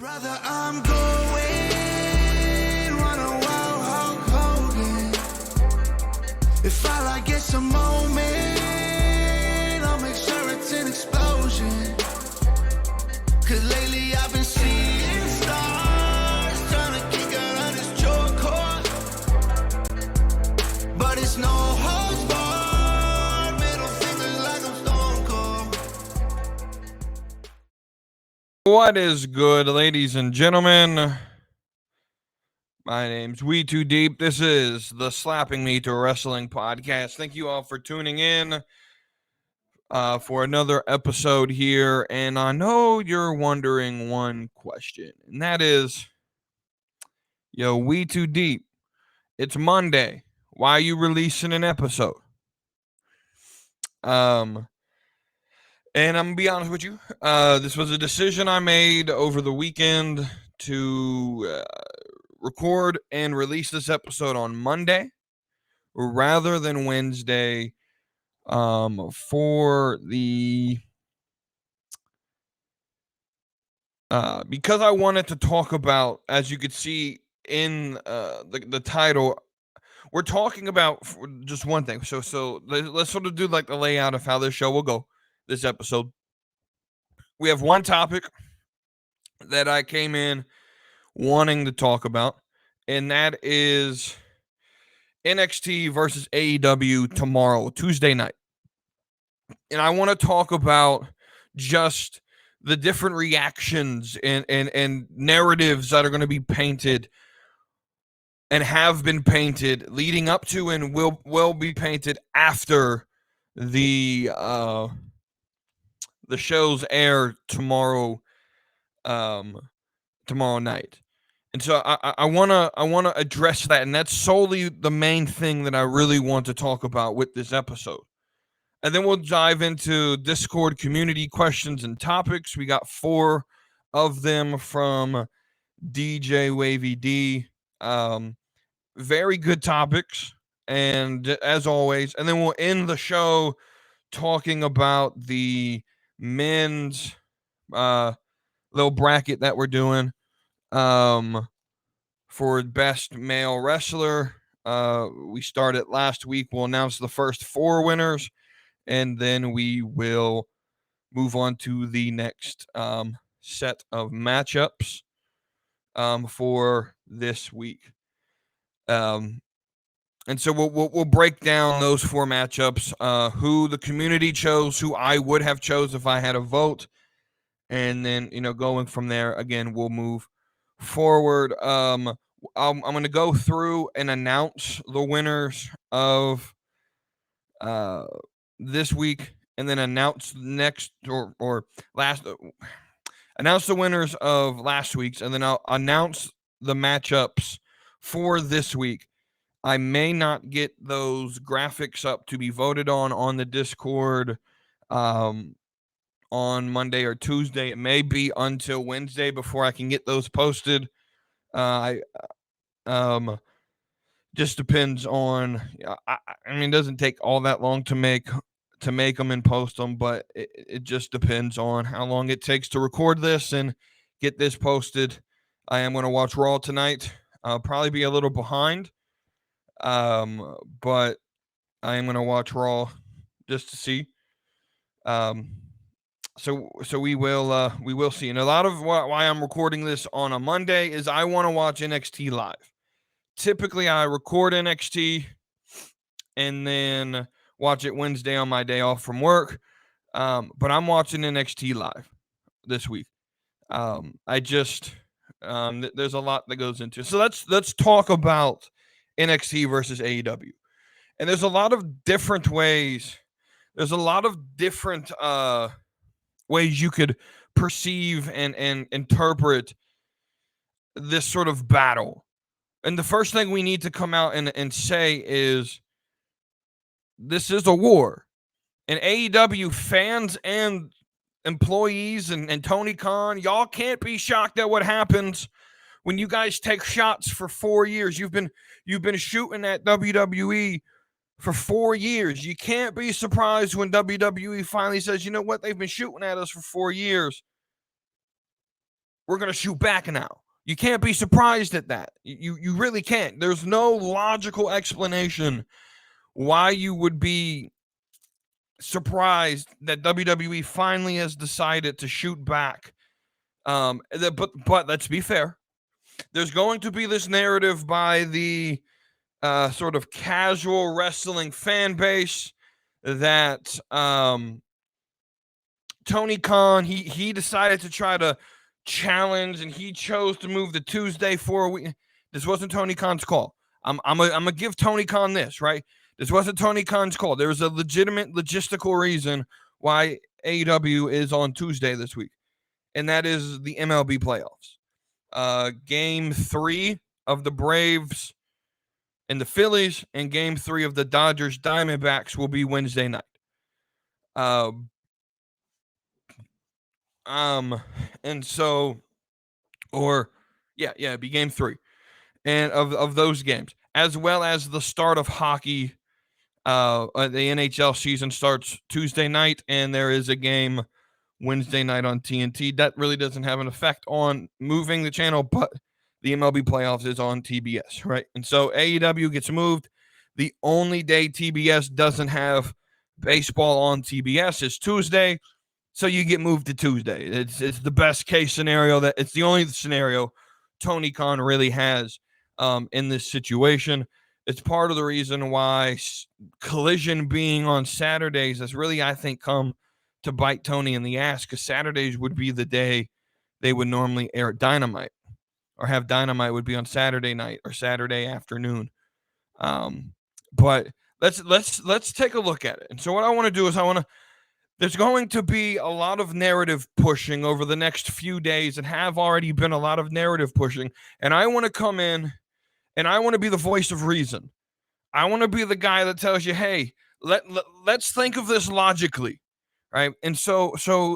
Brother, I'm going run a wild Hulk Hogan. If all I get's a moment, I'll make sure it's an explosion. Cause lately I've been seeing stars, trying to kick out on this chokehold. But it's no holds barred, middle fingers like I'm Stone Cold. What is good, ladies and gentlemen? My name's We Too Deep. This is the Slapping Me to Wrestling podcast. Thank you all for tuning in for another episode here. And I know you're wondering one question, and that is, We Too Deep. It's Monday. Why are you releasing an episode? And I'm gonna be honest with you. This was a decision I made over the weekend to record and release this episode on Monday rather than Wednesday. For the because I wanted to talk about, as you could see in the title, we're talking about just one thing. So let's sort of do like the layout of how this show will go. This episode, we have one topic that I came in wanting to talk about, and that is NXT versus AEW tomorrow, Tuesday night. And I want to talk about just the different reactions and narratives that are going to be painted and have been painted leading up to and will be painted after the shows air tomorrow night. And so I wanna address that, and that's solely the main thing that I really want to talk about with this episode. And then we'll dive into Discord community questions and topics. We got 4 of them from DJ Wavy D. Very good topics, and as always, and then we'll end the show talking about the men's little bracket that we're doing for best male wrestler. We started last week. We'll announce the first 4 winners, and then we will move on to the next set of matchups for this week. And so we'll break down those 4 matchups, who the community chose, who I would have chose if I had a vote, and then going from there. Again, we'll move forward. I'm going to go through and announce the winners of this week, and then announce next or last. Announce the winners of last week's, and then I'll announce the matchups for this week. I may not get those graphics up to be voted on the Discord on Monday or Tuesday. It may be until Wednesday before I can get those posted. Just depends on. I mean, it doesn't take all that long to make them and post them, but it just depends on how long it takes to record this and get this posted. I am going to watch Raw tonight. I'll probably be a little behind, but I am going to watch Raw just to see. So we will see. And a lot of why I'm recording this on a Monday is I want to watch NXT live. Typically, I record NXT and then watch it Wednesday on my day off from work. But I'm watching NXT live this week. There's a lot that goes into it. So let's talk about NXT versus AEW. And there's a lot of different ways. There's a lot of different ways you could perceive and interpret this sort of battle. And the first thing we need to come out and say is this is a war. And AEW fans and employees and Tony Khan, y'all can't be shocked at what happens when you guys take shots for 4 years. You've been shooting at WWE for 4 years. You can't be surprised when WWE finally says, you know what, they've been shooting at us for 4 years. we're going to shoot back now. You can't be surprised at that. You really can't. There's no logical explanation why you would be surprised that WWE finally has decided to shoot back. But let's be fair. There's going to be this narrative by the sort of casual wrestling fan base that Tony Khan, he decided to try to challenge, and he chose to move to Tuesday for a week. This wasn't Tony Khan's call. I'm gonna give Tony Khan this, right? This wasn't Tony Khan's call. There was a legitimate logistical reason why AEW is on Tuesday this week, and that is the MLB playoffs. Game 3 of the Braves and the Phillies, and Game 3 of the Dodgers Diamondbacks will be Wednesday night. And so, it'd be Game 3, and of those games, as well as the start of hockey. The NHL season starts Tuesday night, and there is a game Wednesday night on TNT. That really doesn't have an effect on moving the channel, but the MLB playoffs is on TBS, right? And so AEW gets moved. The only day TBS doesn't have baseball on TBS is Tuesday, so you get moved to Tuesday. It's the best case scenario. That it's the only scenario Tony Khan really has in this situation. It's part of the reason why Collision being on Saturdays has really, I think, come to bite Tony in the ass, because Saturdays would be the day they would normally air Dynamite, or have Dynamite would be on Saturday night or Saturday afternoon. But let's take a look at it. And so what I want to do is there's going to be a lot of narrative pushing over the next few days, and have already been a lot of narrative pushing. And I want to come in, and I want to be the voice of reason. I want to be the guy that tells you, hey, let's think of this logically, right? And so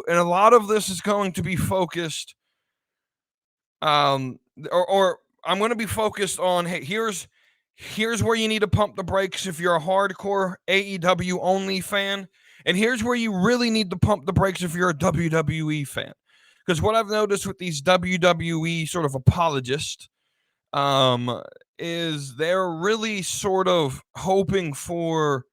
and a lot of this is going to be focused, or I'm going to be focused on, hey, here's where you need to pump the brakes if you're a hardcore AEW only fan, and here's where you really need to pump the brakes if you're a WWE fan. Because what I've noticed with these WWE sort of apologists, is they're really sort of hoping for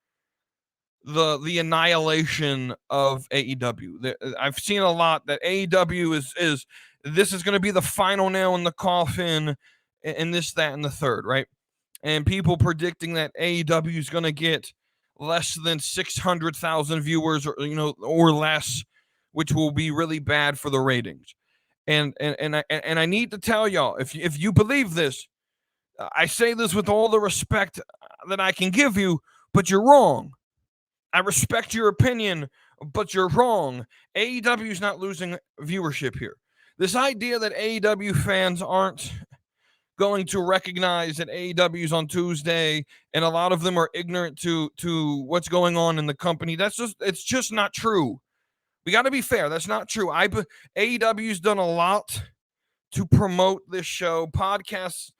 the annihilation of AEW. I've seen a lot that AEW is this is going to be the final nail in the coffin, and this, that, and the third, right? And people predicting that AEW is going to get less than 600,000 viewers, or less, which will be really bad for the ratings. And I need to tell y'all, if you believe this, I say this with all the respect that I can give you, but you're wrong. I respect your opinion, but you're wrong. AEW is not losing viewership here. This idea that AEW fans aren't going to recognize that AEW is on Tuesday, and a lot of them are ignorant to what's going on in the company, it's just not true. We got to be fair. That's not true. AEW's done a lot to promote this show. Podcasts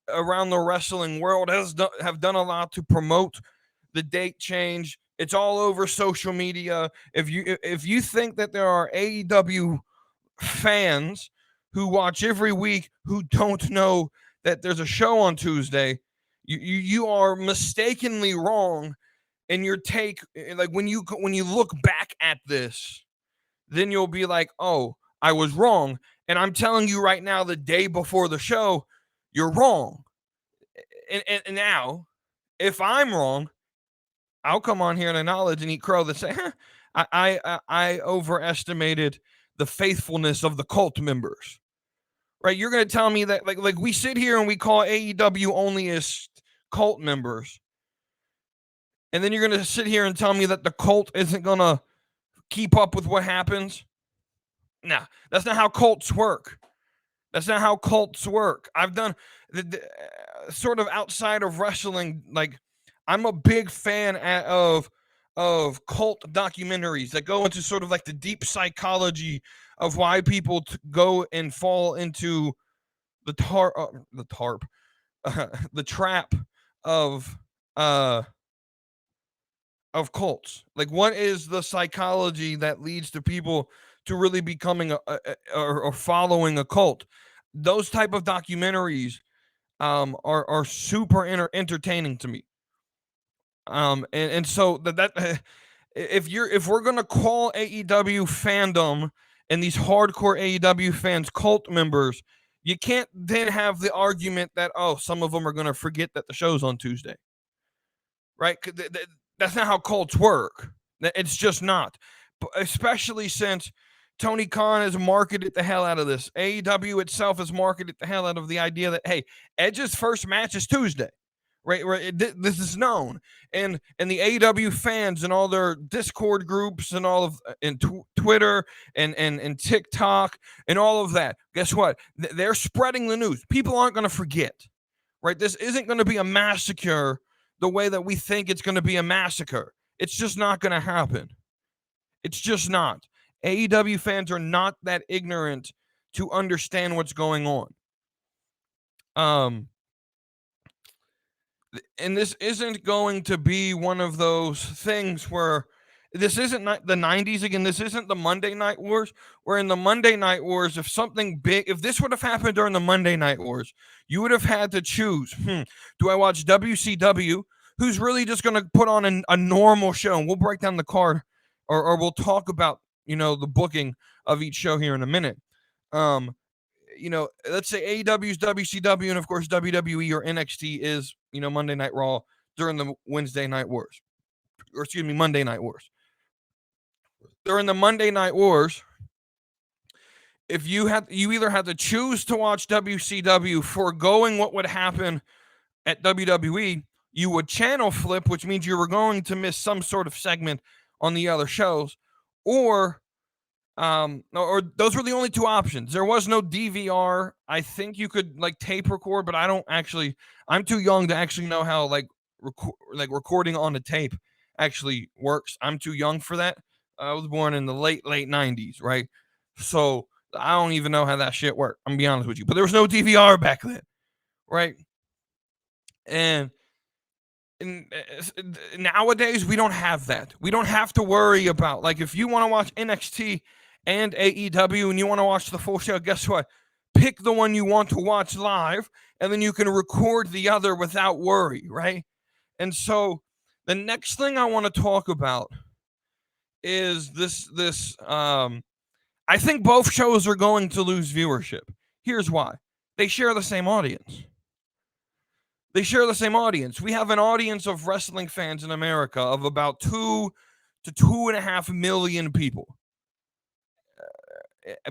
around the wrestling world have done a lot to promote the date change. It's all over social media. If you think that there are AEW fans who watch every week who don't know that there's a show on Tuesday, you are mistakenly wrong in your take. Like when you look back at this, then you'll be like, oh, I was wrong. And I'm telling you right now, the day before the show, you're wrong. And now, if I'm wrong, I'll come on here and acknowledge and eat crow that say, I overestimated the faithfulness of the cult members. Right? You're going to tell me that like we sit here and we call AEW onlyist cult members, and then you're going to sit here and tell me that the cult isn't going to keep up with what happens? Nah, that's not how cults work. That's not how cults work. I've done sort of outside of wrestling, like I'm a big fan of cult documentaries that go into sort of like the deep psychology of why people go and fall into the trap of cults. Like, what is the psychology that leads to people to really becoming or following a cult. Those type of documentaries are super entertaining to me. And so that if we're gonna call AEW fandom and these hardcore AEW fans cult members, you can't then have the argument that, oh, some of them are gonna forget that the show's on Tuesday, right? That's not how cults work. It's just not, especially since Tony Khan has marketed the hell out of this. AEW itself has marketed the hell out of the idea that, hey, Edge's first match is Tuesday. Right. This is known, and the AEW fans and all their Discord groups and all of and Twitter and TikTok and all of that. Guess what? They're spreading the news. People aren't going to forget. Right. This isn't going to be a massacre the way that we think it's going to be a massacre. It's just not going to happen. It's just not. AEW fans are not that ignorant to understand what's going on. And this isn't going to be one of those things where this isn't the 90s again. This isn't the Monday Night Wars, where in the Monday Night Wars, if something big, if this would have happened during the Monday Night Wars, you would have had to choose, do I watch WCW, who's really just going to put on a normal show, and we'll break down the card, or we'll talk about, the booking of each show here in a minute. Let's say AEW's WCW, and of course WWE or NXT is, Monday Night Raw during the Wednesday Night Wars, or excuse me, Monday Night Wars. During the Monday Night Wars, if you either had to choose to watch WCW, foregoing what would happen at WWE, you would channel flip, which means you were going to miss some sort of segment on the other shows, or those were the only two options. There was no DVR. I think you could tape record, but I'm too young to actually know how recording on a tape actually works. I'm too young for that. I was born in the late 90s, right? So I don't even know how that shit worked. I'm gonna be honest with you. But there was no DVR back then, right? And nowadays we don't have that. We don't have to worry about, if you want to watch NXT and AEW and you want to watch the full show, guess what? Pick the one you want to watch live, and then you can record the other without worry, right? And so the next thing I want to talk about is this I think both shows are going to lose viewership. Here's why. They share the same audience. We have an audience of wrestling fans in America of about 2 to 2.5 million people,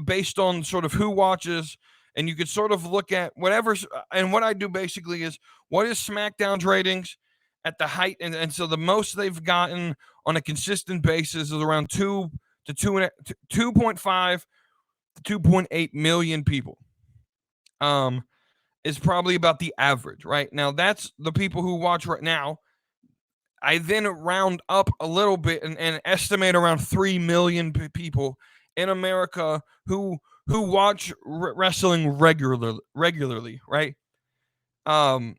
based on sort of who watches. And you could sort of look at whatever's, and what I do basically is, what is SmackDown's ratings at the height? And so the most they've gotten on a consistent basis is around 2 to 2.5 to 2.8 million people. Is probably about the average, right? Now, that's the people who watch right now. I then round up a little bit and estimate around 3 million people in America who watch wrestling regularly, right? And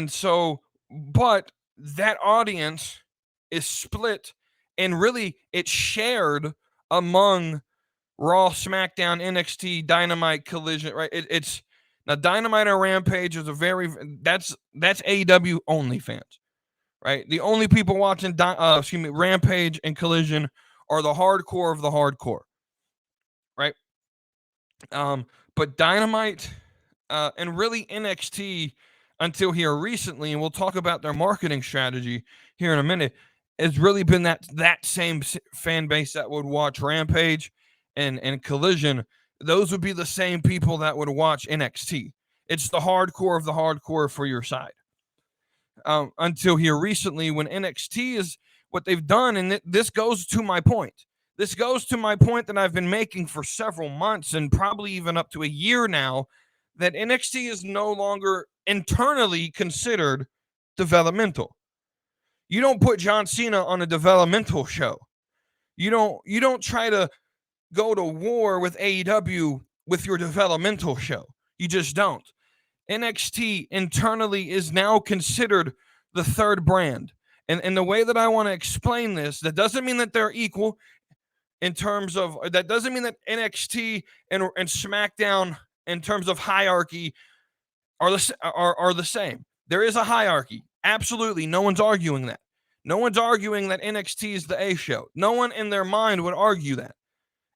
so, but that audience is split, and really it's shared among Raw, SmackDown, NXT, Dynamite, Collision, right? It's now Dynamite and Rampage is that's AEW only fans, right? The only people watching Rampage and Collision are the hardcore of the hardcore, right? But Dynamite and really NXT until here recently, and we'll talk about their marketing strategy here in a minute, has really been that same fan base that would watch Rampage and Collision. Those would be the same people that would watch NXT. It's the hardcore of the hardcore for your side. Until here recently, when NXT is what they've done, and this goes to my point. This goes to my point that I've been making for several months and probably even up to a year now, that NXT is no longer internally considered developmental. You don't put John Cena on a developmental show. You don't try to go to war with AEW with your developmental show. You just don't. NXT internally is now considered the third brand. And the way that I want to explain this, that doesn't mean that they're equal. in terms of that doesn't mean that NXT and SmackDown in terms of hierarchy are the same. There is a hierarchy. Absolutely. No one's arguing that. No one's arguing that NXT is the A show. No one in their mind would argue that.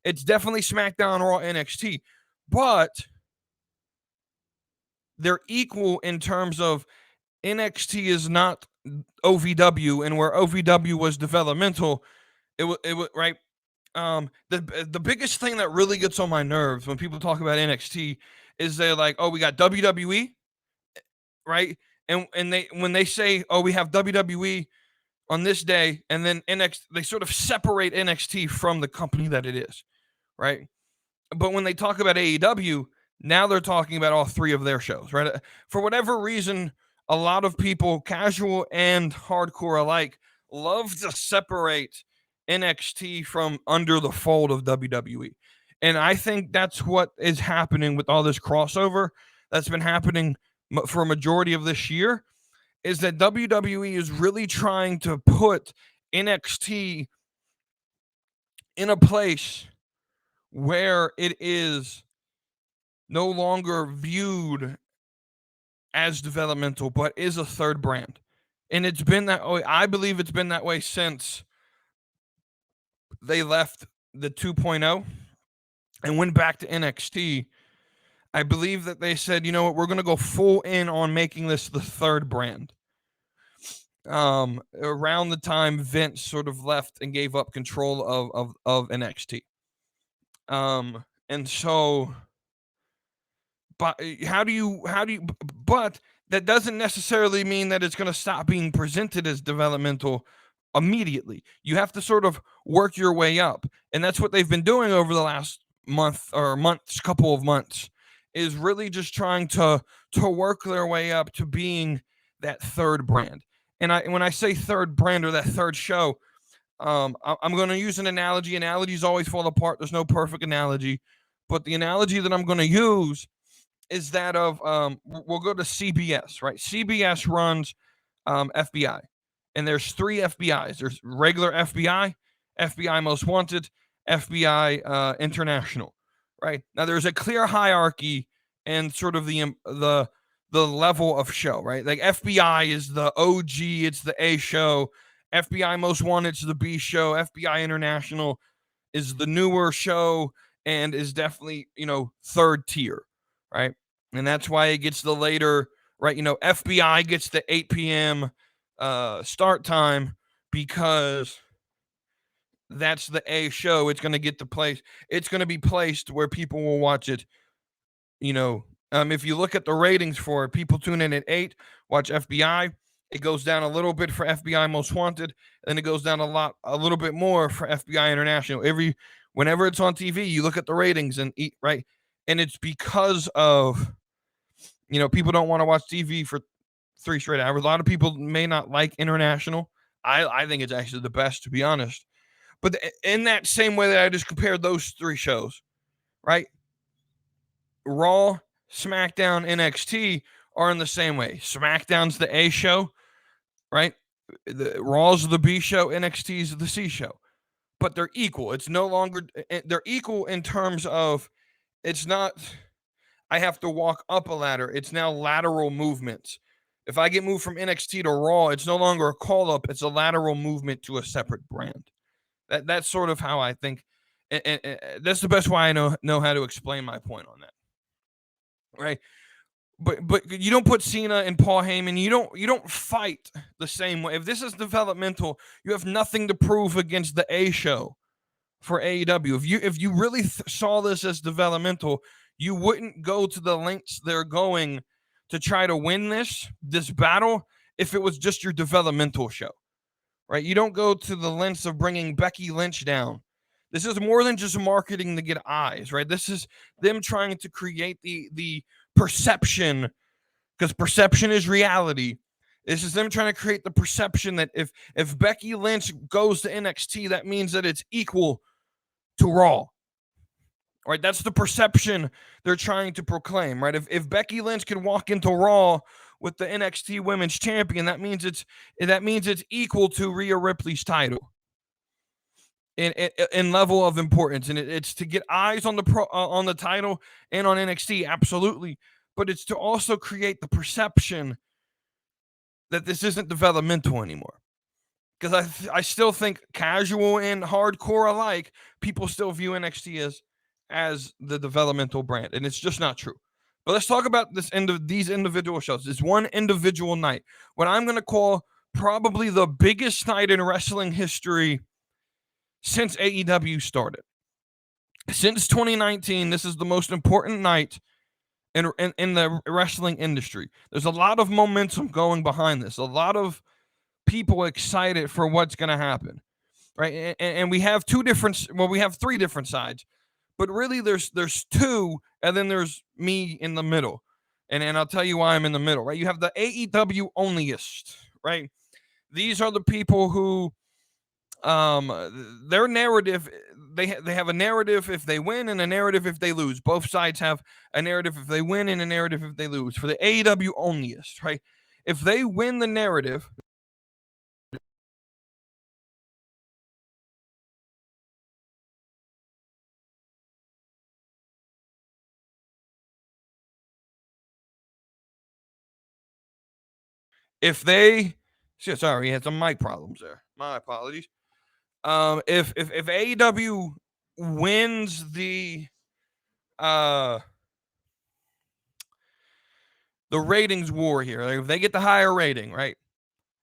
It's definitely SmackDown, Raw, NXT. But they're equal in terms of NXT is not OVW, and where OVW was developmental, it was right. The biggest thing that really gets on my nerves when people talk about NXT is they're like, oh, we got WWE, right? And they when they say, oh, we have WWE on this day, and then NXT, they sort of separate NXT from the company that it is, right? But when they talk about AEW, now they're talking about all three of their shows, right? For whatever reason, a lot of people, casual and hardcore alike, love to separate NXT from under the fold of WWE. And I think that's what is happening with all this crossover that's been happening for a majority of this year, is that WWE is really trying to put NXT in a place where it is no longer viewed as developmental, but is a third brand. And it's been that way. I believe it's been that way since they left the 2.0 and went back to NXT. I believe that they said, you know what, we're going to go full in on making this the third brand. Around the time Vince sort of left and gave up control of NXT. And so, but but that doesn't necessarily mean that it's going to stop being presented as developmental immediately. You have to sort of work your way up. And that's what they've been doing over the last couple of months, is really just trying to work their way up to being that third brand. And when I say third brand or that third show, I'm going to use an analogy. Analogies always fall apart. There's no perfect analogy. But the analogy that I'm going to use is that of, we'll go to CBS, right? CBS runs FBI. And there's three FBIs. There's regular FBI, FBI Most Wanted, FBI International, right? Now, there's a clear hierarchy and sort of the level of show, right? Like FBI is the OG, it's the A show. FBI Most Wanted is the B show. FBI International is the newer show and is definitely, third tier, right? And that's why it gets the later, right? FBI gets the 8 p.m. Start time because that's the A show. It's going to get the place. It's going to be placed where people will watch it. If you look at the ratings for it, people tune in at 8, watch FBI. It goes down a little bit for FBI Most Wanted, and it goes down a little bit more for FBI International. Whenever it's on TV, you look at the ratings and eat right, and it's because of people don't want to watch TV for 3 straight hours. A lot of people may not like International. I think it's actually the best, to be honest. But in that same way that I just compared those 3 shows, right? Raw, SmackDown, NXT are in the same way. SmackDown's the A show, right? The Raw's the B show, NXT's the C show. But they're equal. It's no longer, they're equal in terms of, it's not, I have to walk up a ladder. It's now lateral movements. If I get moved from NXT to Raw, it's no longer a call up. It's a lateral movement to a separate brand. That's sort of how I think. And that's the best way I know how to explain my point on that. Right. But you don't put Cena and Paul Heyman. You don't fight the same way. If this is developmental, you have nothing to prove against the A show for AEW. If you really saw this as developmental, you wouldn't go to the lengths they're going to try to win this battle if it was just your developmental show, right? You don't go to the lengths of bringing Becky Lynch down. This is more than just marketing to get eyes, right? This is them trying to create the perception, because perception is reality. This is them trying to create the perception that if Becky Lynch goes to NXT, that means that it's equal to Raw. Right, that's the perception they're trying to proclaim, right? If Becky Lynch can walk into Raw with the NXT Women's Champion, that means it's equal to Rhea Ripley's title. in level of importance, and it's to get eyes on the title and on NXT, absolutely, but it's to also create the perception that this isn't developmental anymore. Because I still think casual and hardcore alike, people still view NXT as the developmental brand, and it's just not true. But let's talk about these individual shows. It's one individual night, what I'm going to call probably the biggest night in wrestling history since AEW started. Since 2019, this is the most important night in the wrestling industry. There's a lot of momentum going behind this. A lot of people excited for what's going to happen, right? And we have we have three different sides, but really there's two, and then there's me in the middle, and I'll tell you why I'm in the middle, right? You have the AEW onlyist, right? These are the people who, their narrative, they have a narrative if they win and a narrative if they lose. Both sides have a narrative if they win and a narrative if they lose. For the AEW onlyist, right? If they win the narrative, if they, sorry, he had some mic problems there. My apologies. If AEW wins the ratings war here, like if they get the higher rating, right?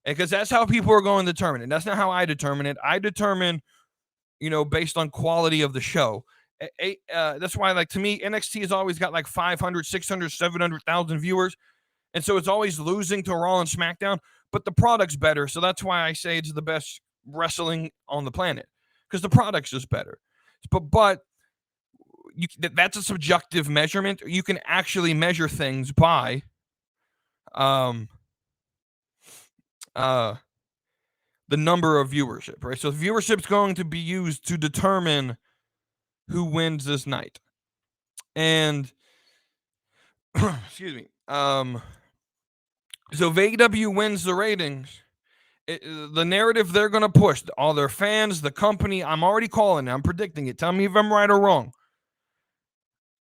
Because that's how people are going to determine it. That's not how I determine it. I determine, based on quality of the show. That's why, like, to me, NXT has always got like 500, 600, 700,000 viewers. And so it's always losing to Raw and SmackDown, but the product's better. So that's why I say it's the best wrestling on the planet, because the product's just better. But that's a subjective measurement. You can actually measure things by the number of viewership, right? So viewership's going to be used to determine who wins this night. And excuse me. So if AEW wins the ratings, the narrative they're going to push, all their fans, the company, I'm already calling it, I'm predicting it. Tell me if I'm right or wrong.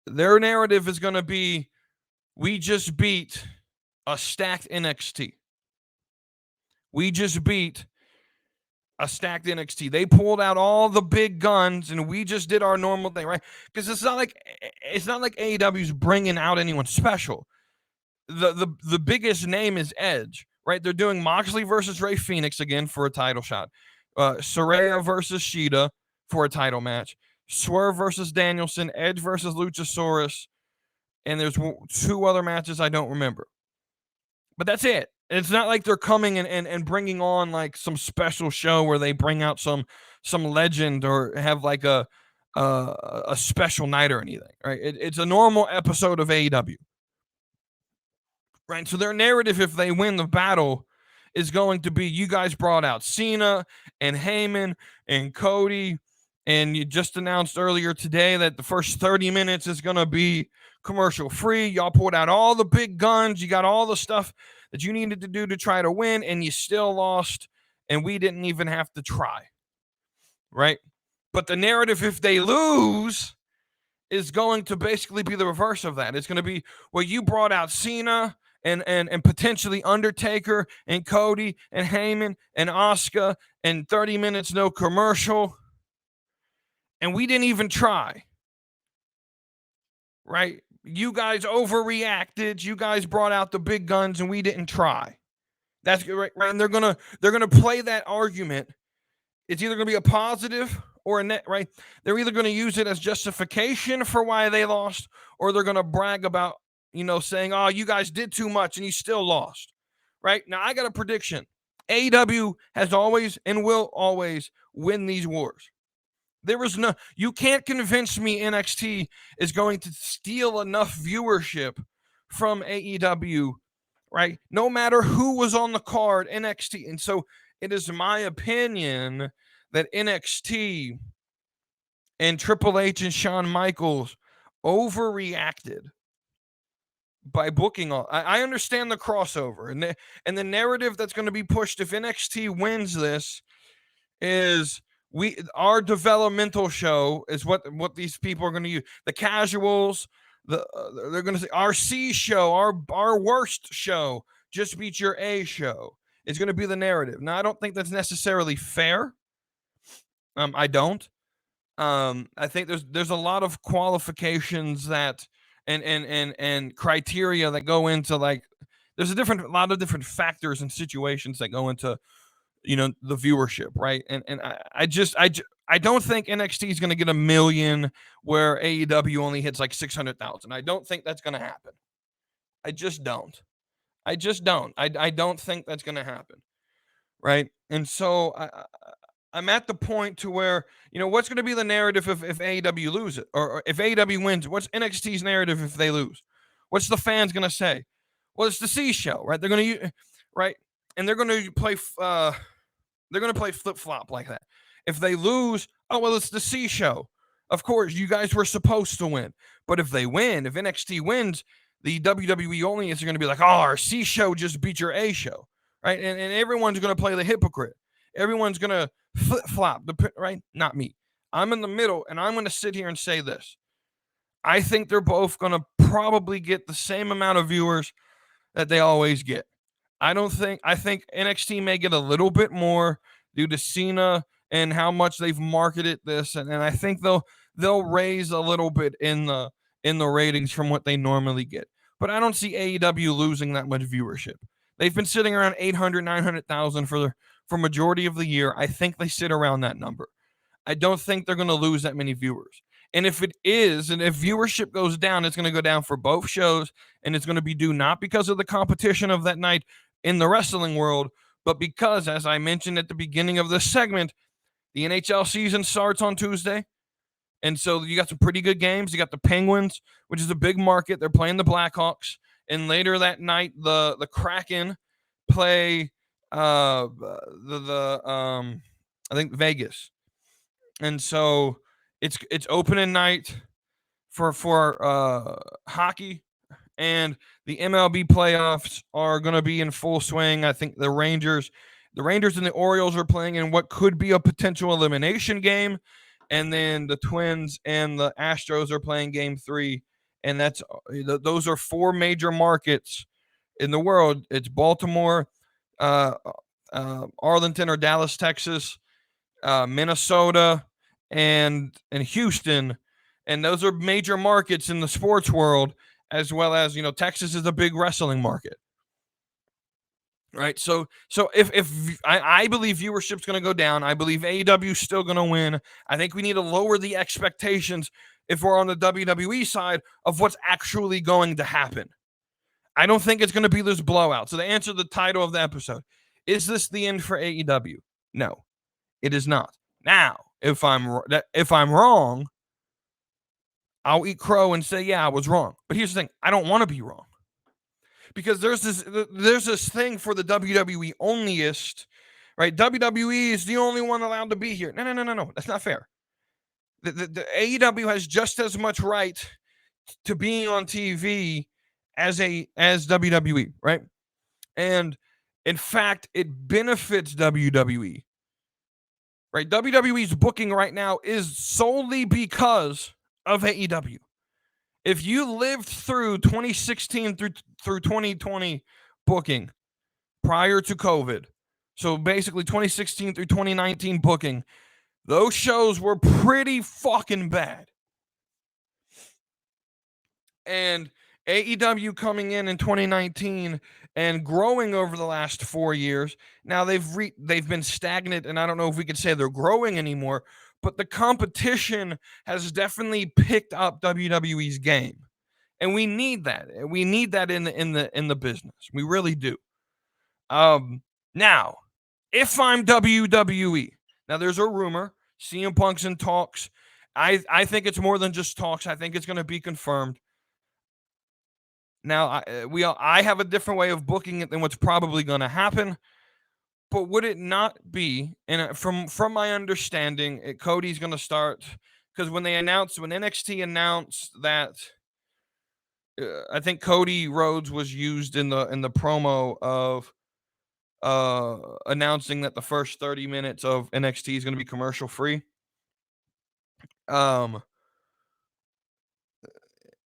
Their narrative is going to be, we just beat a stacked NXT. We just beat a stacked NXT. They pulled out all the big guns, and we just did our normal thing, right? Because it's not like AEW's bringing out anyone special. The biggest name is Edge, right? They're doing Moxley versus Rey Fenix again for a title shot. Saraya versus Shida for a title match. Swerve versus Danielson. Edge versus Luchasaurus. And there's two other matches I don't remember. But that's it. It's not like they're coming and bringing on like some special show where they bring out some legend or have like a special night or anything, right? It's a normal episode of AEW. Right, so their narrative, if they win the battle, is going to be, you guys brought out Cena and Heyman and Cody, and you just announced earlier today that the first 30 minutes is going to be commercial free. Y'all pulled out all the big guns. You got all the stuff that you needed to do to try to win, and you still lost, and we didn't even have to try, right? But the narrative, if they lose, is going to basically be the reverse of that. It's going to be, well, you brought out Cena and potentially Undertaker and Cody and Heyman and Asuka, and 30 minutes, no commercial, and we didn't even try, right? You guys overreacted. You guys brought out the big guns, and we didn't try. That's right. And they're gonna play that argument. It's either gonna be a positive or a net, right? They're either gonna use it as justification for why they lost, or they're gonna brag about, saying, oh, you guys did too much and you still lost, right? Now, I got a prediction. AEW has always and will always win these wars. You can't convince me NXT is going to steal enough viewership from AEW, right? No matter who was on the card, NXT. And so it is my opinion that NXT and Triple H and Shawn Michaels overreacted by booking all. I understand the crossover and the narrative that's going to be pushed if NXT wins this is, Our developmental show is what these people are going to use. The casuals, they're going to say our C show, our worst show just beat your A show. It's going to be the narrative. Now, I don't think that's necessarily fair. I don't. I think there's a lot of qualifications that and criteria that go into, like, there's a lot of different factors and situations that go into the viewership, right? And I don't think NXT is going to get 1 million where AEW only hits like 600,000. I don't think that's going to happen. I just don't. I don't think that's going to happen, right? And so I'm at the point to where, what's going to be the narrative if AEW lose it, or if AEW wins? What's NXT's narrative if they lose? What's the fans going to say? Well, it's the C show, right? They're going to, right, and they're going to play. They're going to play flip flop like that. If they lose, oh well, it's the C show. Of course, you guys were supposed to win. But if they win, if NXT wins, the WWE only is going to be like, oh, our C show just beat your A show, right? And everyone's going to play the hypocrite. Everyone's going to flip flop, right? Not me. I'm in the middle, and I'm going to sit here and say this. I think they're both going to probably get the same amount of viewers that they always get. I think NXT may get a little bit more due to Cena and how much they've marketed this, and I think they'll raise a little bit in the ratings from what they normally get. But I don't see AEW losing that much viewership. They've been sitting around 800, 900,000 for majority of the year. I think they sit around that number. I don't think they're going to lose that many viewers. And if it is, and if viewership goes down, it's going to go down for both shows, and it's going to be due not because of the competition of that night in the wrestling world, but because, as I mentioned at the beginning of this segment, the NHL season starts on Tuesday. And so you got some pretty good games. You got the Penguins, which is a big market. They're playing the Blackhawks. And later that night, the Kraken play I think Vegas. And so it's opening night for hockey, and the MLB playoffs are going to be in full swing. I think the Rangers and the Orioles are playing in what could be a potential elimination game, and then the Twins and the Astros are playing game 3, and those are 4 major markets in the world. It's Baltimore, Arlington or Dallas, Texas, Minnesota, and Houston, and those are major markets in the sports world, as well as Texas is a big wrestling market, right? So if I believe viewership's going to go down, I believe AEW is still going to win. I think we need to lower the expectations if we're on the WWE side of what's actually going to happen. I don't think it's going to be this blowout. So to answer the title of the episode, is this the end for AEW? No, it is not. Now, if I'm wrong, I'll eat crow and say, yeah, I was wrong. But here's the thing. I don't want to be wrong. Because there's this thing for the WWE onlyist, right? WWE is the only one allowed to be here. No. That's not fair. The AEW has just as much right to being on TV as WWE, right? And in fact, it benefits WWE. Right? WWE's booking right now is solely because of AEW. If you lived through 2016 through 2020 booking prior to COVID, so basically 2016 through 2019 booking, those shows were pretty fucking bad. And AEW coming in 2019 and growing over the last 4 years. Now they've been stagnant, and I don't know if we could say they're growing anymore, but the competition has definitely picked up WWE's game. And we need that. We need that in the business. We really do. Now, if I'm WWE, now there's a rumor, CM Punk's in talks. I think it's more than just talks. I think it's going to be confirmed. Now, I have a different way of booking it than what's probably going to happen. But would it not be, and from my understanding, Cody's going to start, because when NXT announced that, I think Cody Rhodes was used in the promo of announcing that the first 30 minutes of NXT is going to be commercial free. Um,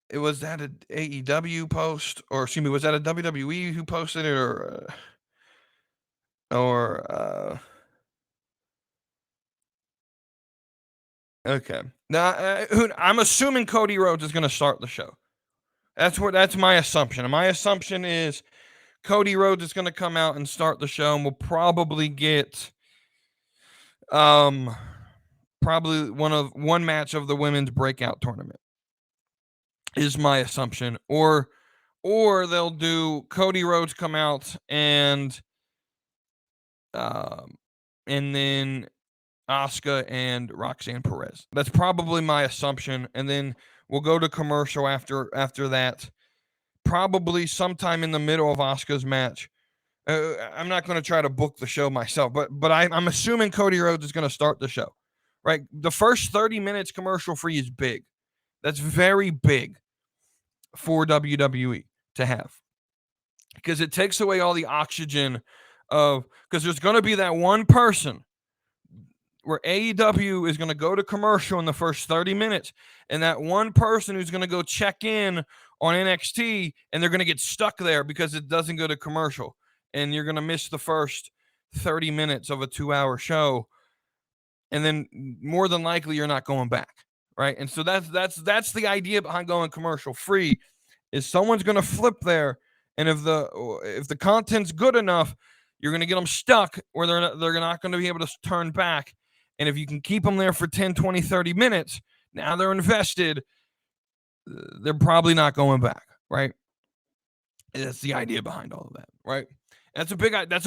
it was that an AEW post, or excuse me, was that a WWE who posted it, or okay. Now, I'm assuming Cody Rhodes is going to start the show. That's my assumption. And my assumption is Cody Rhodes is going to come out and start the show, and we'll probably get probably one match of the women's breakout tournament. Is my assumption. Or they'll do Cody Rhodes come out and then Asuka and Roxanne Perez. That's probably my assumption. And then we'll go to commercial after that. Probably sometime in the middle of Asuka's match. I'm not going to try to book the show myself, but I'm assuming Cody Rhodes is going to start the show. Right? The first 30 minutes commercial free is big. That's very big for WWE to have. Because it takes away all the oxygen because there's going to be that one person where AEW is going to go to commercial in the first 30 minutes, and that one person who's going to go check in on NXT, and they're going to get stuck there because it doesn't go to commercial, and you're going to miss the first 30 minutes of a 2-hour show, and then more than likely you're not going back, right? And so that's the idea behind going commercial free, is someone's going to flip there, and if the content's good enough, you're going to get them stuck where they're not going to be able to turn back. And if you can keep them there for 10, 20, 30 minutes, now they're invested, they're probably not going back, right? That's the idea behind all of that, right? That's a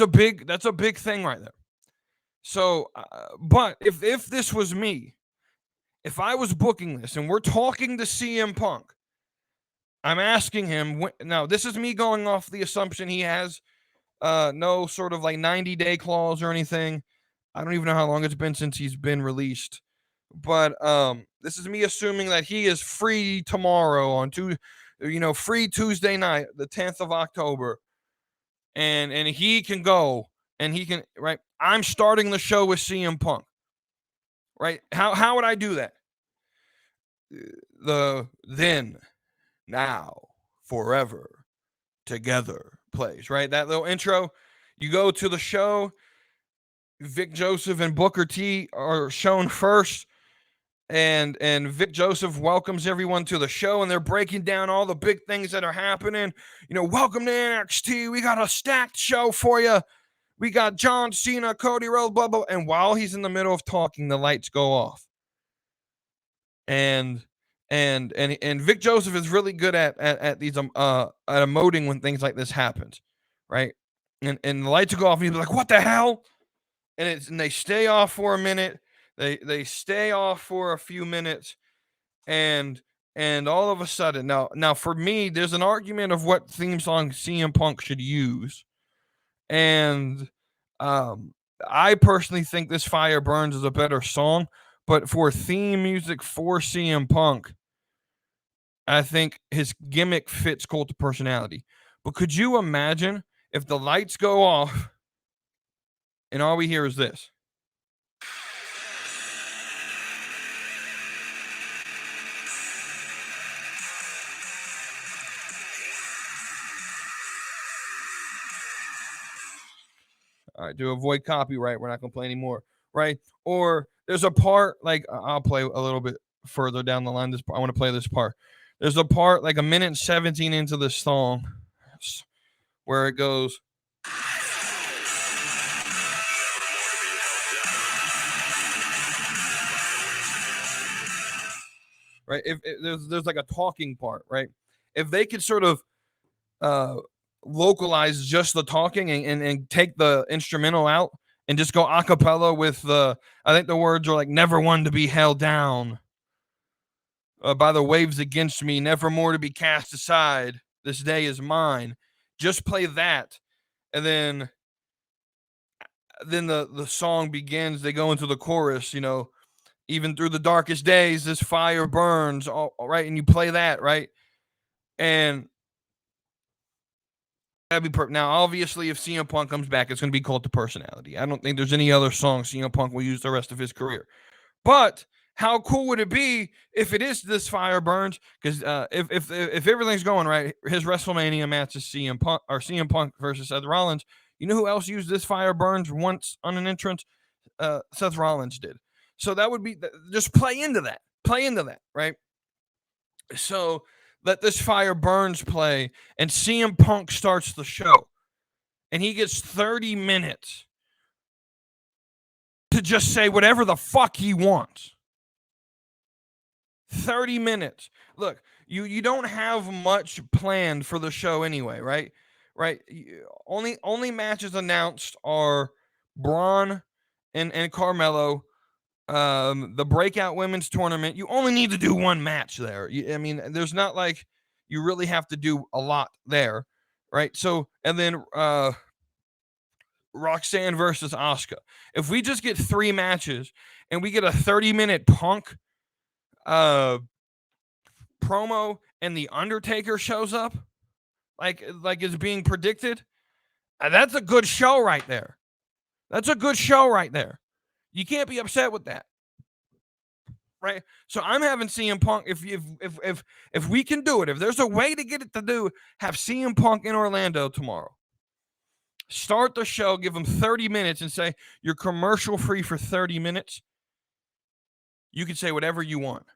big thing right there. So, but if this was me, if I was booking this and we're talking to CM Punk, I'm asking him, now this is me going off the assumption he has no sort of like 90-day clause or anything. I don't even know how long it's been since he's been released. But this is me assuming that he is free tomorrow on free Tuesday night, the 10th of October. And he can go and he can, right? I'm starting the show with CM Punk. Right? How would I do that? The then, now, forever, together plays, right? That little intro. You go to the show. Vic Joseph and Booker T are shown first, and Vic Joseph welcomes everyone to the show, and they're breaking down all the big things that are happening. Welcome to NXT. We got a stacked show for you. We got John Cena, Cody Rhodes, blah, blah. And while he's in the middle of talking, the lights go off. And Vic Joseph is really good at these at emoting when things like this happens, right? And the lights go off, and he's like, "What the hell?" And they stay off for a minute. They stay off for a few minutes, and all of a sudden, now for me, there's an argument of what theme song CM Punk should use, and I personally think this Fire Burns is a better song, but for theme music for CM Punk, I think his gimmick fits Cult of Personality. But could you imagine if the lights go off and all we hear is this? All right, to avoid copyright, we're not going to play anymore, right? Or there's a part, like, I'll play a little bit further down the line. I want to play this part. There's a part like a minute 17 into this song where it goes. Right? If there's like a talking part, right? If they could sort of localize just the talking and take the instrumental out and just go a cappella with I think the words are like, "Never one to be held down by the waves against me, never more to be cast aside. This day is mine." Just play that, and then the song begins. They go into the chorus, even through the darkest days, this fire burns. All right, and you play that, right? And That'd be perfect. Now, obviously, if CM Punk comes back, it's going to be called The Personality. I don't think there's any other song CM Punk will use the rest of his career. But how cool would it be if it is This Fire Burns? Because if everything's going right, his WrestleMania match is CM Punk versus Seth Rollins. You know who else used This Fire Burns once on an entrance? Seth Rollins did. So that would be just play into that. Play into that, right? So let This Fire Burns play, and CM Punk starts the show, and he gets 30 minutes to just say whatever the fuck he wants. 30 minutes. Look, you don't have much planned for the show anyway, right? Right? Only matches announced are Braun and Carmelo. The breakout women's tournament. You only need to do one match there. I mean, there's not like you really have to do a lot there, right? So, and then Roxanne versus Asuka. If we just get 3 matches and we get a 30-minute Punk promo and the Undertaker shows up, like is being predicted, that's a good show right there. That's a good show right there. You can't be upset with that, right? So I'm having CM Punk. If we can do it, if there's a way to get it to do, have CM Punk in Orlando tomorrow. Start the show, give them 30 minutes, and say you're commercial free for 30 minutes. You can say whatever you want.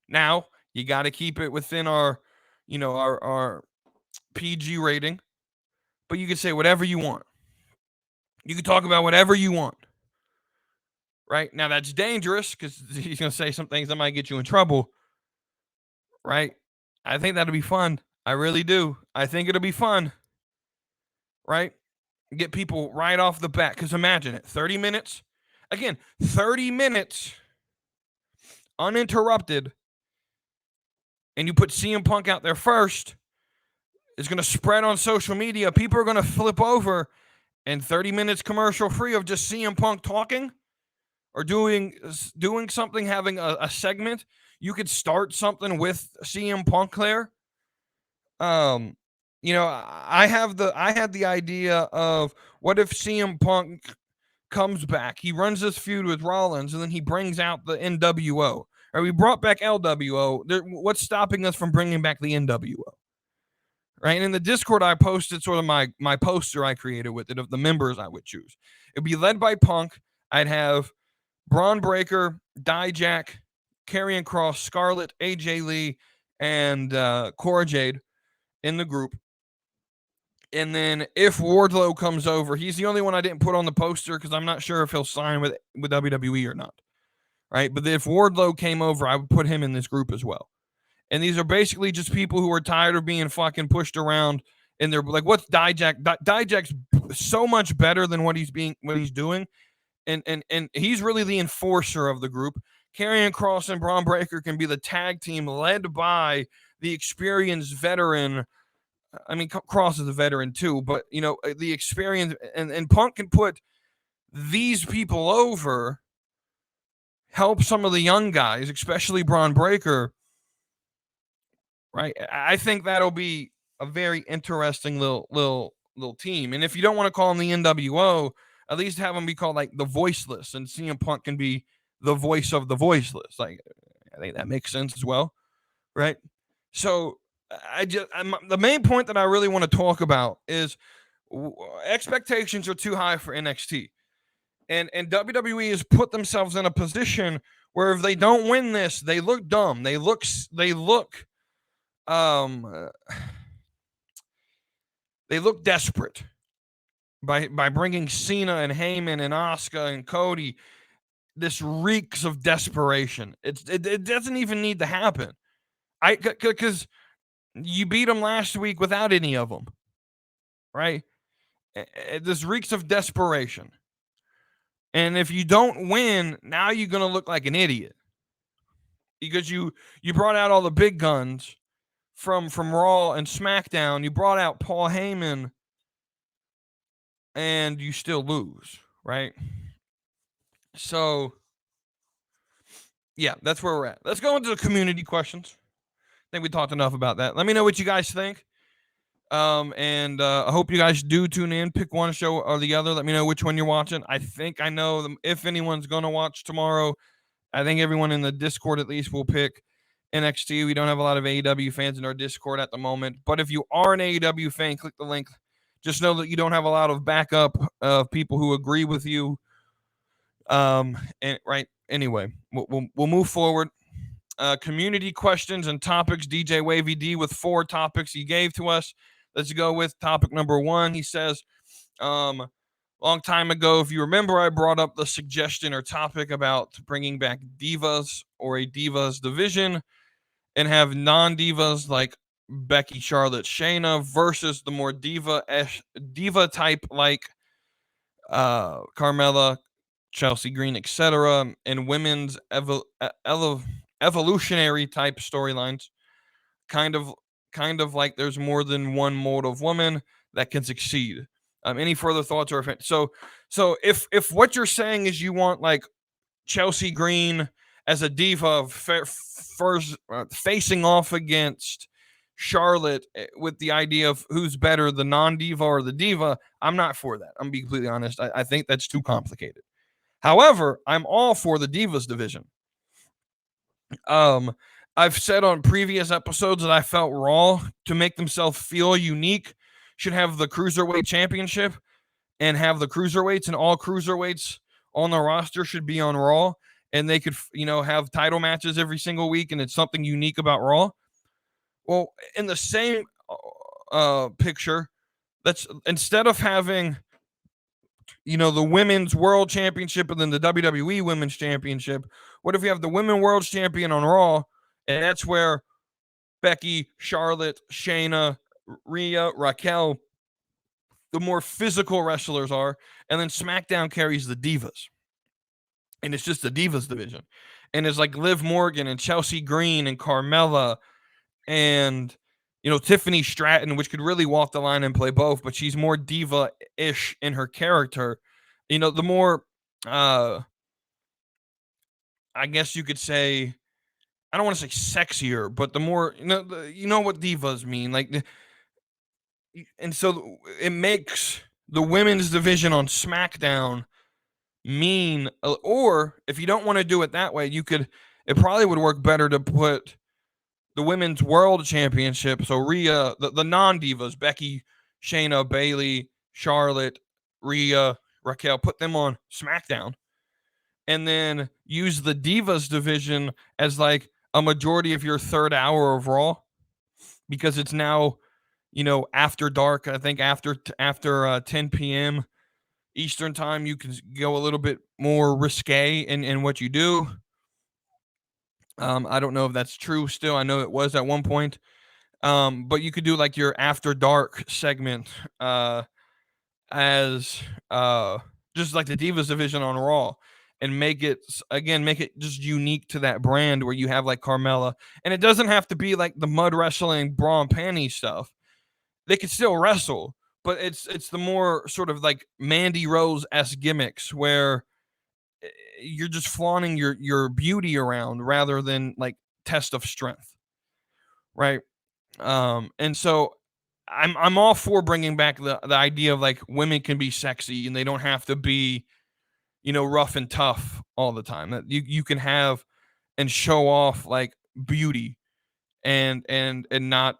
Now you got to keep it within our PG rating, but you can say whatever you want. You can talk about whatever you want. Right? Now that's dangerous because he's going to say some things that might get you in trouble. Right? I think that'll be fun. I really do. I think it'll be fun. Right? Get people right off the bat. Because imagine it. 30 minutes. Again, 30 minutes uninterrupted. And you put CM Punk out there first. It's going to spread on social media. People are going to flip over. And 30 minutes commercial free of just CM Punk talking. Or doing something, having a segment. You could start something with CM Punk there. I had the idea of what if CM Punk comes back, he runs this feud with Rollins, and then he brings out the NWO. Or we brought back LWO. What's stopping us from bringing back the NWO? Right? And in the Discord, I posted sort of my poster I created with it of the members I would choose. It'd be led by Punk. I'd have Braun Breaker, Dijak, Karrion Kross, Scarlett, AJ Lee, and Cora Jade in the group. And then if Wardlow comes over, he's the only one I didn't put on the poster because I'm not sure if he'll sign with WWE or not. Right? But if Wardlow came over, I would put him in this group as well. And these are basically just people who are tired of being fucking pushed around. And they're like, what's Dijak? Dijak's so much better than what he's doing. And he's really the enforcer of the group. Karrion Kross and Braun Breaker can be the tag team led by the experienced veteran. I mean, Kross is a veteran too, but the experience and Punk can put these people over, help some of the young guys, especially Braun Breaker. Right? I think that'll be a very interesting little team. And if you don't want to call them the NWO, at least have them be called like the Voiceless, and CM Punk can be the voice of the voiceless. Like, I think that makes sense as well, right? So the main point that I really want to talk about is expectations are too high for NXT, and WWE has put themselves in a position where if they don't win this, they look dumb. They look desperate. By bringing Cena and Heyman and Asuka and Cody, this reeks of desperation. It doesn't even need to happen. Because you beat them last week without any of them, right? This reeks of desperation. And if you don't win, now you're gonna look like an idiot because you brought out all the big guns from Raw and SmackDown. You brought out Paul Heyman. And you still lose, right? So, yeah, that's where we're at. Let's go into the community questions. I think we talked enough about that. Let me know what you guys think. And I hope you guys do tune in. Pick one show or the other. Let me know which one you're watching. I think I know them. If anyone's gonna watch tomorrow, I think everyone in the Discord at least will pick NXT. We don't have a lot of AEW fans in our Discord at the moment, but if you are an AEW fan, click the link. Just know that you don't have a lot of backup of people who agree with you. And right. Anyway, we'll move forward. Community questions and topics. DJ Wavy D with 4 topics he gave to us. Let's go with topic number 1. He says, long time ago, if you remember, I brought up the suggestion or topic about bringing back divas or a divas division and have non-divas like Becky, Charlotte, Shayna versus the more diva type like Carmella, Chelsea Green, etc., and women's evolutionary type storylines. Kind of, like there's more than one mold of woman that can succeed. Any further thoughts or so if what you're saying is you want like Chelsea Green as a diva first facing off against Charlotte with the idea of who's better, the non-diva or the diva, I'm not for that. I'm being completely honest. I think that's too complicated. However, I'm all for the divas division. I've said on previous episodes that I felt Raw, to make themselves feel unique, should have the Cruiserweight Championship and have the cruiserweights, and all cruiserweights on the roster should be on Raw, and they could, have title matches every single week, and it's something unique about Raw. Well, in the same picture, that's instead of having, the women's world championship and then the WWE women's championship, what if you have the women world champion on Raw, and that's where Becky, Charlotte, Shayna, Rhea, Raquel, the more physical wrestlers are, and then SmackDown carries the divas. And it's just the divas division. And it's like Liv Morgan and Chelsea Green and Carmella and, Tiffany Stratton, which could really walk the line and play both, but she's more diva-ish in her character. The more, I guess you could say, I don't want to say sexier, but the more, what divas mean. Like, and so it makes the women's division on SmackDown mean, or if you don't want to do it that way, it probably would work better to put the women's world championship. So Rhea, the non-divas, Becky, Shayna, Bayley, Charlotte, Rhea, Raquel, put them on SmackDown. And then use the divas division as like a majority of your third hour of Raw, because it's now, after dark. I think after 10 p.m. Eastern time, you can go a little bit more risque in what you do. I don't know if that's true still. I know it was at one point. But you could do like your after dark segment as just like the Divas division on Raw, and make it just unique to that brand, where you have like Carmella, and it doesn't have to be like the mud wrestling bra and panty stuff. They could still wrestle, but it's the more sort of like Mandy Rose-esque gimmicks where you're just flaunting your beauty around rather than like test of strength, right? And so I'm all for bringing back the idea of like women can be sexy and they don't have to be, rough and tough all the time. That you can have and show off like beauty and not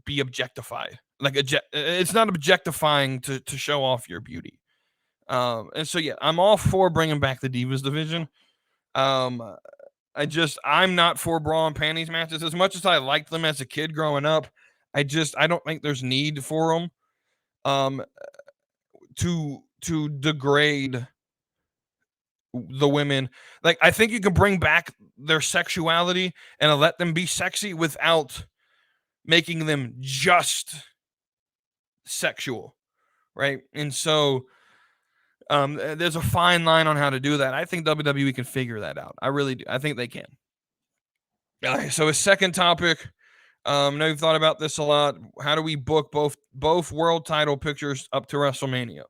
be objectified. Like it's not objectifying to show off your beauty. And so yeah, I'm all for bringing back the Divas division. I'm not for bra and panties matches as much as I liked them as a kid growing up. I don't think there's need for them. To degrade the women. Like, I think you can bring back their sexuality and let them be sexy without making them just sexual, right? And so there's a fine line on how to do that. I think WWE can figure that out. I really do. I think they can. So his second topic, I know you've thought about this a lot. How do we book both world title pictures up to WrestleMania?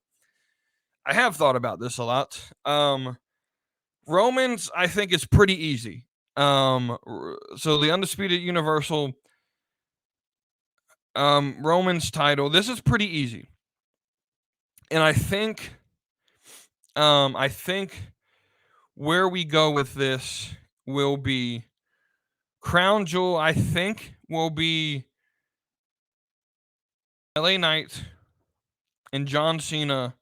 I have thought about this a lot. Roman's, I think, is pretty easy. So the Undisputed Universal, Roman's title. This is pretty easy. And I think where we go with this will be Crown Jewel, I think, will be LA Knight and John Cena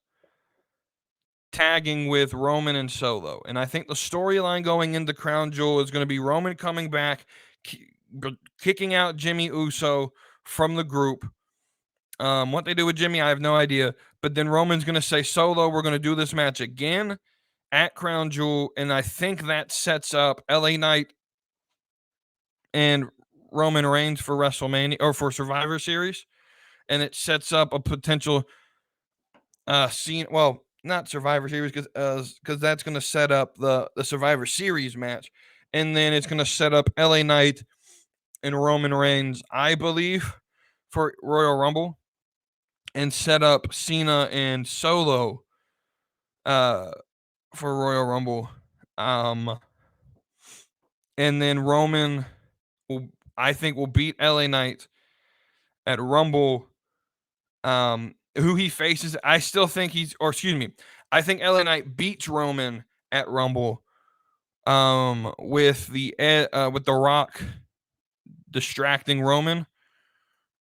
tagging with Roman and Solo. And I think the storyline going into Crown Jewel is going to be Roman coming back, kicking out Jimmy Uso from the group. What they do with Jimmy, I have no idea. But then Roman's going to say, Solo, we're going to do this match again at Crown Jewel. And I think that sets up LA Knight and Roman Reigns for WrestleMania or for Survivor Series. And it sets up a potential scene. Well, not Survivor Series because that's going to set up the Survivor Series match. And then it's going to set up LA Knight and Roman Reigns, I believe, for Royal Rumble. And set up Cena and Solo for Royal Rumble. And then Roman I think will beat LA Knight at Rumble. Who he faces, I still think I think LA Knight beats Roman at Rumble. With the Rock distracting Roman.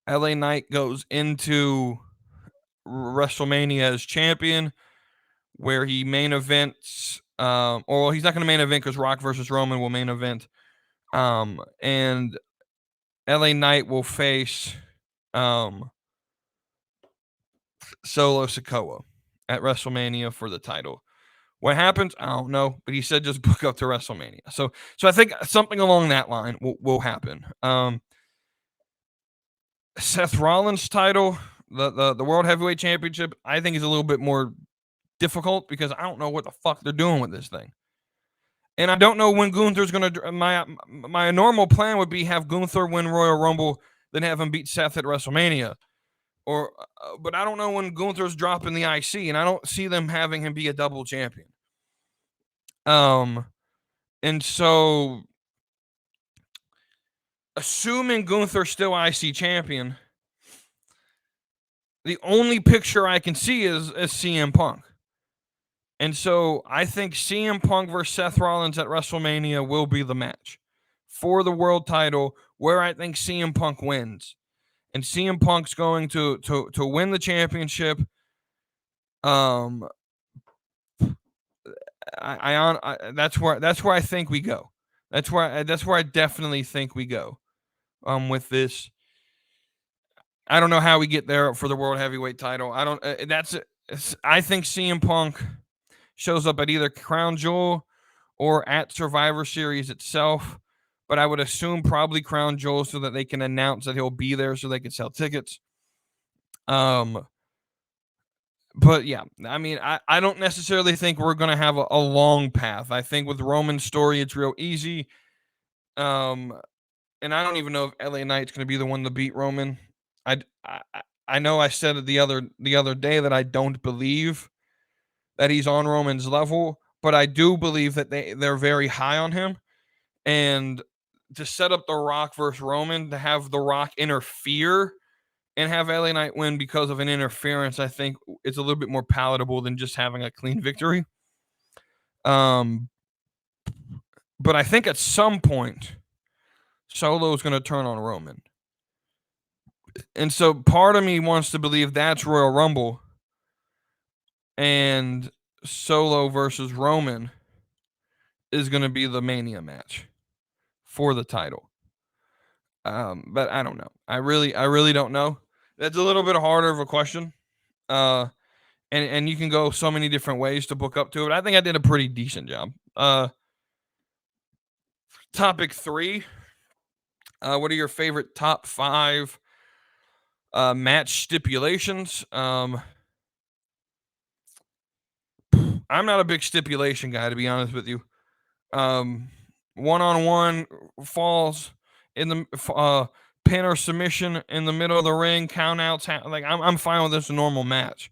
LA Knight goes into WrestleMania as champion, where he main events. Or he's not going to main event because Rock versus Roman will main event. And LA Knight will face Solo Sikoa at WrestleMania for the title. What happens? I don't know, but he said just book up to WrestleMania. So I think something along that line will happen. Seth Rollins' title, the World Heavyweight Championship, I think is a little bit more difficult because I don't know what the fuck they're doing with this thing. And I don't know when Gunther's going to... My normal plan would be have Gunther win Royal Rumble, then have him beat Seth at WrestleMania. But I don't know when Gunther's dropping the IC, and I don't see them having him be a double champion. And so, assuming Gunther's still IC champion, the only picture I can see is CM Punk. And so I think CM Punk versus Seth Rollins at WrestleMania will be the match for the world title, where I think CM Punk wins. And CM Punk's going to win the championship. That's where I think we go. That's where I definitely think we go. With this, I don't know how we get there for the world heavyweight title. I don't. I think CM Punk shows up at either Crown Jewel or at Survivor Series itself. But I would assume probably Crown Jewel so that they can announce that he'll be there so they can sell tickets. But yeah, I mean, I don't necessarily think we're going to have a long path. I think with Roman's story, it's real easy. And I don't even know if LA Knight's going to be the one to beat Roman. I know I said it the other day that I don't believe that he's on Roman's level, but I do believe that they're very high on him. And to set up The Rock versus Roman, to have The Rock interfere and have LA Knight win because of an interference, I think it's a little bit more palatable than just having a clean victory. But I think at some point, Solo is going to turn on Roman. And so part of me wants to believe that's Royal Rumble and Solo versus Roman is going to be the Mania match for the title. But I don't know. I really don't know. That's a little bit harder of a question. And you can go so many different ways to book up to it. I think I did a pretty decent job. Topic 3. What are your favorite top 5 match stipulations? I'm not a big stipulation guy, to be honest with you. One-on-one falls in the pin or submission in the middle of the ring, countouts. Like I'm fine with this normal match.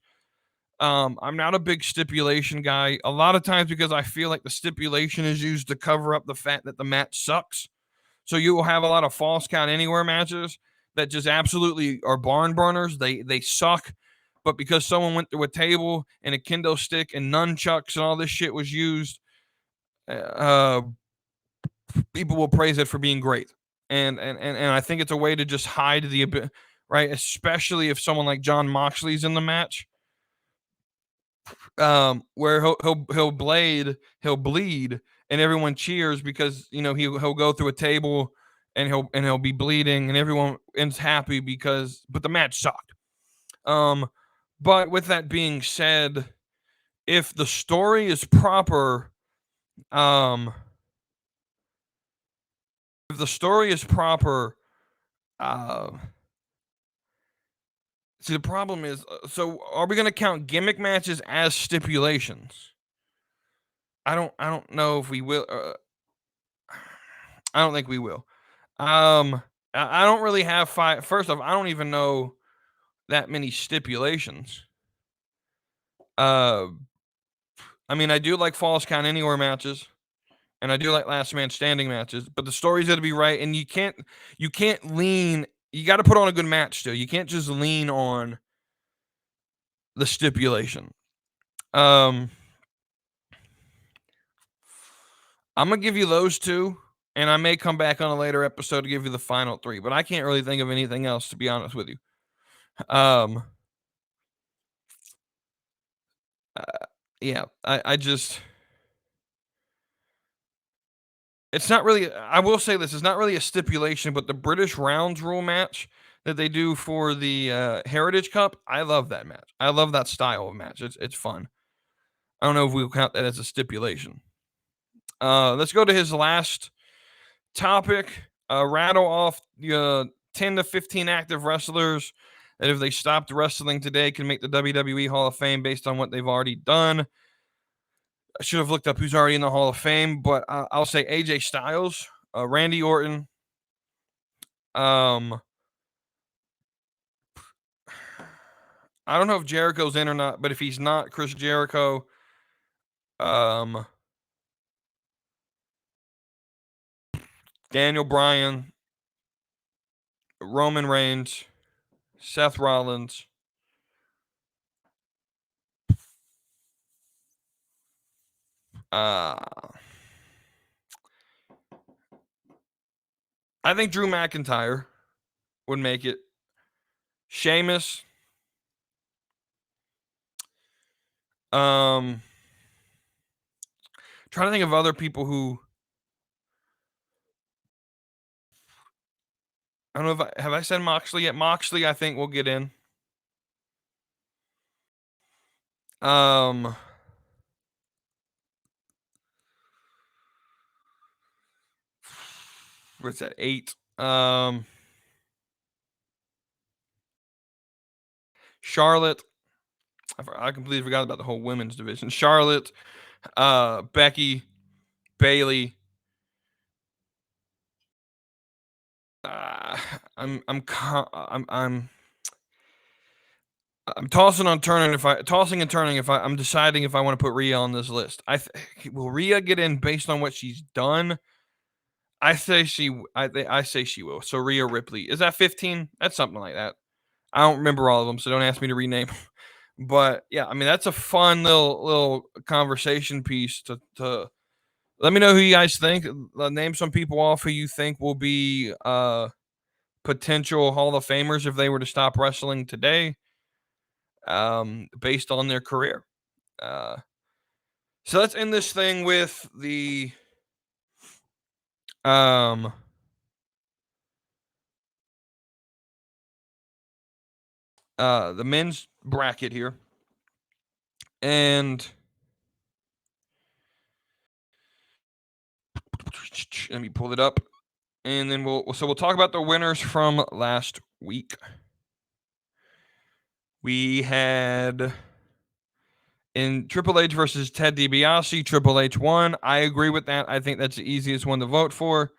I'm not a big stipulation guy. A lot of times because I feel like the stipulation is used to cover up the fact that the match sucks. So you will have a lot of false count anywhere matches that just absolutely are barn burners. They suck. But because someone went through a table and a kendo stick and nunchucks and all this shit was used, uh, people will praise it for being great. And I think it's a way to just hide the right, especially if someone like John Moxley's in the match, where he'll bleed, and everyone cheers because he'll go through a table and he'll be bleeding, and everyone is happy but the match sucked. But with that being said, if the story is proper, um, if the story is proper, uh, see, the problem is, so are we going to count gimmick matches as stipulations? I don't know if we will. I don't think we will. I don't really have five. First off, I don't even know that many stipulations. Uh, I mean, I do like Falls Count Anywhere matches, and I do like Last Man Standing matches, but the story's got to be right, and you can't lean. You got to put on a good match still. You can't just lean on the stipulation. I'm gonna give you those two, and I may come back on a later episode to give you the final three, but I can't really think of anything else, to be honest with you. Yeah, I just, it's not really. I will say this: it's not really a stipulation, but the British Rounds rule match that they do for the Heritage Cup, I love that match. I love that style of match. It's fun. I don't know if we'll count that as a stipulation. Let's go to his last topic. Rattle off 10 to 15 active wrestlers that, if they stopped wrestling today, can make the WWE Hall of Fame based on what they've already done. I should have looked up who's already in the Hall of Fame, but I'll say AJ Styles, Randy Orton. I don't know if Jericho's in or not, but if he's not, Chris Jericho. Daniel Bryan, Roman Reigns, Seth Rollins. I think Drew McIntyre would make it. Sheamus. Trying to think of other people who, I don't know if have I said Moxley yet. Moxley, I think, will get in. What's that? 8. Charlotte. I completely forgot about the whole women's division. Charlotte, Becky, Bailey. I'm tossing and turning if I'm deciding if I want to put Rhea on this list. Will Rhea get in based on what she's done? I say she will. So Rhea Ripley, is that 15? That's something like that. I don't remember all of them, so don't ask me to rename them. But yeah, I mean, that's a fun little conversation piece to let me know who you guys think. Name some people off who you think will be potential Hall of Famers if they were to stop wrestling today, based on their career. So let's end this thing with the men's bracket here. And let me pull it up. And then we'll talk about the winners from last week. We had in Triple H versus Ted DiBiase, Triple H won. I agree with that. I think that's the easiest one to vote for.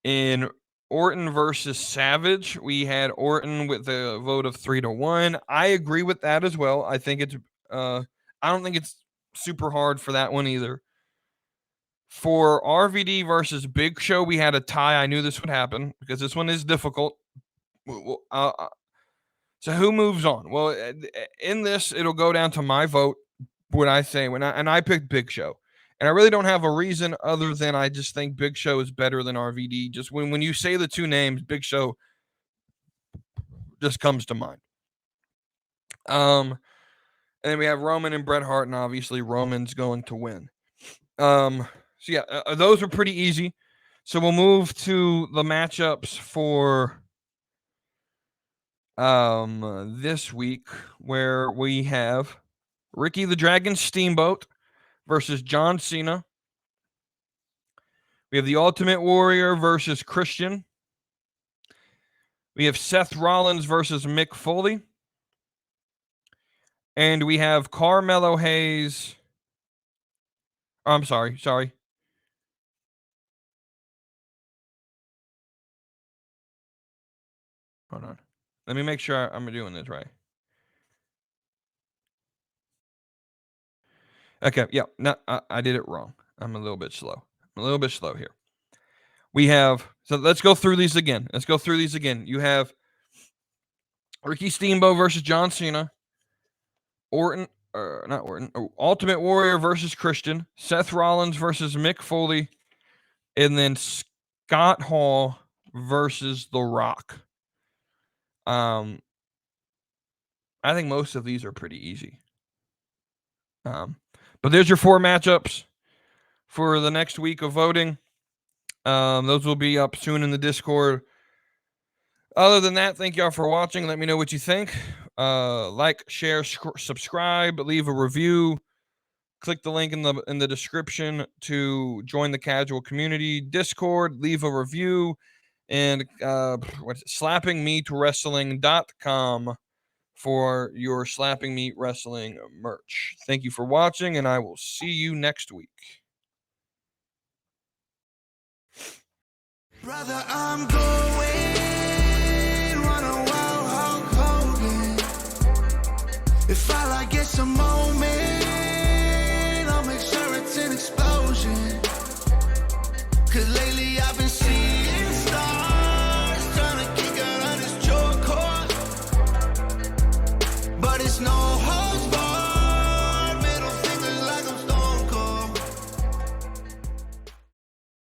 In Orton versus Savage, we had Orton with a vote of 3-1. I agree with that as well. I think it's I don't think it's super hard for that one either. For RVD versus Big Show, we had a tie. I knew this would happen because this one is difficult. So who moves on? Well, in this, it'll go down to my vote. What I say I picked Big Show, and I really don't have a reason other than I just think Big Show is better than RVD. Just when you say the two names, Big Show just comes to mind. And then we have Roman and Bret Hart, and obviously Roman's going to win. So yeah, those are pretty easy. So we'll move to the matchups for this week, where we have Ricky the Dragon Steamboat versus John Cena. We have the Ultimate Warrior versus Christian. We have Seth Rollins versus Mick Foley. And we have Carmelo Hayes. Oh, I'm sorry. Hold on. Let me make sure I'm doing this right. Okay, yeah. No, I did it wrong. I'm a little bit slow. Here. We have, so let's go through these again. You have Ricky Steamboat versus John Cena. Ultimate Warrior versus Christian. Seth Rollins versus Mick Foley. And then Scott Hall versus The Rock. I think most of these are pretty easy. But there's your 4 matchups for the next week of voting. Those will be up soon in the Discord. Other than that, thank y'all for watching. Let me know what you think. Like, share, subscribe, leave a review. Click the link in the description to join the casual community Discord. Leave a review, and slappingmeatwrestling.com for your Slapping Meat Wrestling merch. Thank you for watching, and I will see you next week. Brother, I'm going run a wild Hulk Hogan. If I like, get some moment.